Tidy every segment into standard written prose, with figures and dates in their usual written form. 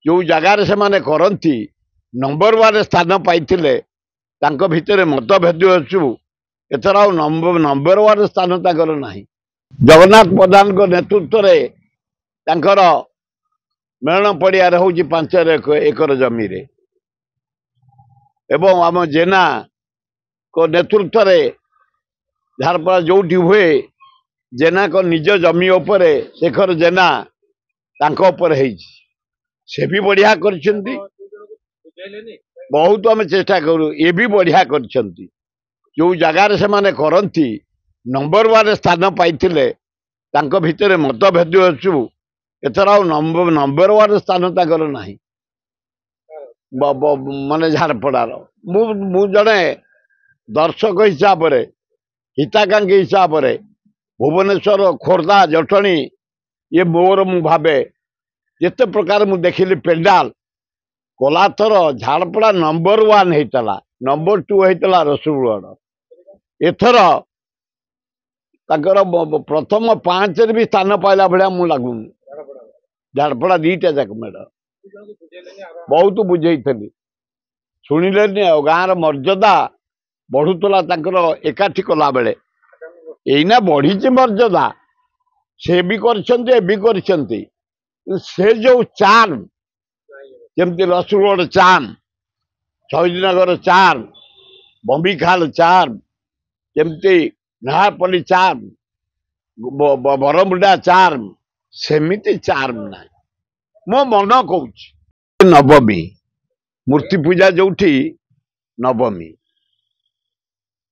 जो जगार से माने करती नंबर 1 स्थान पाइथिले तांको भितरे मतभेद अच्छु एथर आ नंबर 1 स्थान तांकर नाही। जगन्नाथ प्रधान को नेतृत्व रे तांकर मेलन पड़िया हूँ 5 एकर जमी रे एवं आम जेना को नेतृत्व रे झारपड़ा जो हुए जेना को निज जमी उपरे शेखर जेना तांको ऊपर से भी बढ़िया कर बहुत आम चेष्टा करूँ ये भी बढ़िया कर जो जगार से माने करती नंबर 1 स्थान पाइथिले तांको भितरे मतभेद अच्छु एथर आ नंबर 1 स्थान तांकर नाही। माने झारपड़ार मु जड़े दर्शक हिसाब से हिताकांक्षी हिसाब से भुवनेश्वर खोर्धा जटणी ये मोर मु भावे जिते प्रकार मु देखिली पेंडाल कोलाथर झारपड़ा नंबर 1 होता नंबर 2 होता रसुलगढ़ एथर प्रथम 5 भी स्थान पाइला भाया मु लगुनि झारपड़ा 2टा जाक मेढ़ बहुत बुझे शुणिले गाँव मर्यादा बढ़ुला एकाठी कला बेले एना बढ़ी मर्यादा से भी से जो चार्म जमती Rasulgarh charm Shahid Nagar charm बंबीखाल charm जमती नहापल्ली चार्म बरमुंडा चार्म सेमिति चार्म ना मो मन कौच नवमी मूर्ति पूजा जोठी नवमी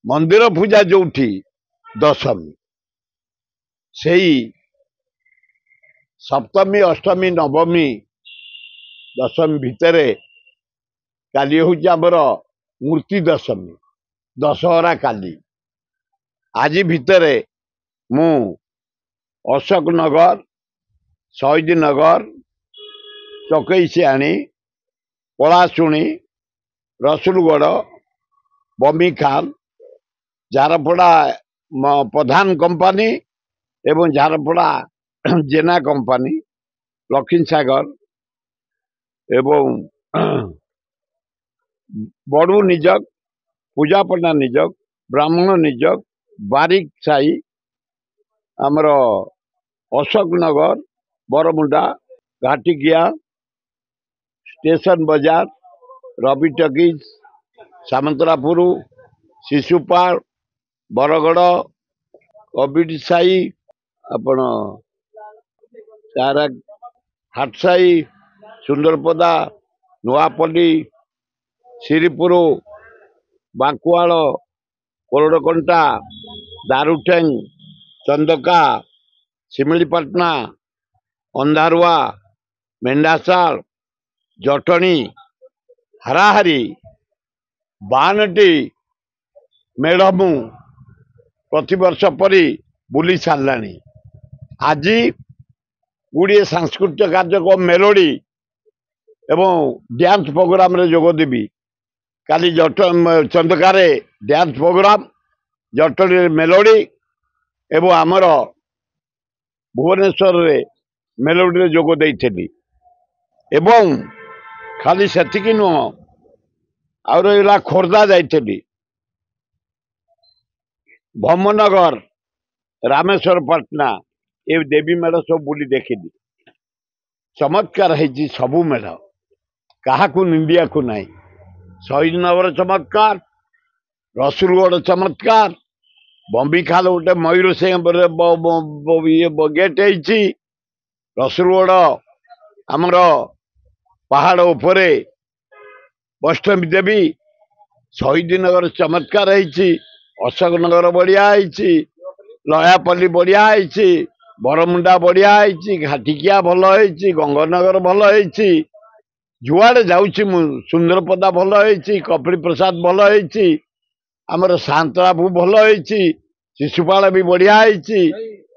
मंदिर पूजा जोठी दशमी से सप्तमी अष्टमी नवमी दशमी भितरे काली हूँ आमर मूर्ति दशमी दशहरा काली आज भितरे मु अशोक नगर शहीद नगर चकईसियाणी पलाशुणी रसुलगढ़ बंबीखाल झारपड़ा प्रधान कंपनी एवं झारपड़ा जेना कंपनी लक्ष्मी सागर एवं बड़ू निजक पूजापना निजक ब्राह्मण निजक बारिक साई आमर अशोक नगर बरमुंडा घाटिकिया स्टेशन बाजार रवि टकीज सामंतरापुर शिशुपाल बरगड़ कबिट साई आपण सारा हाटसाई सुंदरपदा नुआपल्ली श्रीपुर बांकुआल कोरडकंटा दारुठेंग चंदका शिमिलीपाटना अंधारुआ मेंढासाल जटणी हराहारी बानटी मेढ़मु प्रतिवर्ष परी बुली साराणी आज गुड़िए सांस्कृतिक कार्यक्रम मेलोडी एवं डांस प्रोग्राम रे जोग देवी काली जट चंदकार डांस प्रोग्राम जटणी मेलोडी एवं आमर भुवनेश्वर रे मेलोडी रे जोग देइथेली एवं खाली सेतिकी नुह आ रहा खोर्धा जाइली भमनगर रामेश्वर पटना ये देवी मेढ़ सब बुली देखिली चमत्कार है सबू मेढ़ क्या निंदिया को नहीं शहीद नगर चमत्कार रसुलगढ़ चमत्कार बंबीखाल गोटे मयूर सिंह गेट है रसुलगढ़ आमर पहाड़ उपरे वैष्णवी देवी शहीद नगर चमत्कार है अशोक नगर बढ़िया है लयापल्ली बढ़िया है बरमुंडा बढ़िया है घाटिकिया भल है गंगानगर भल है जुआड़े जाऊँगी सुंदरपदा भल है कपिल प्रसाद भल है आमर सांतरापु भल है शिशुपाल भी बढ़िया है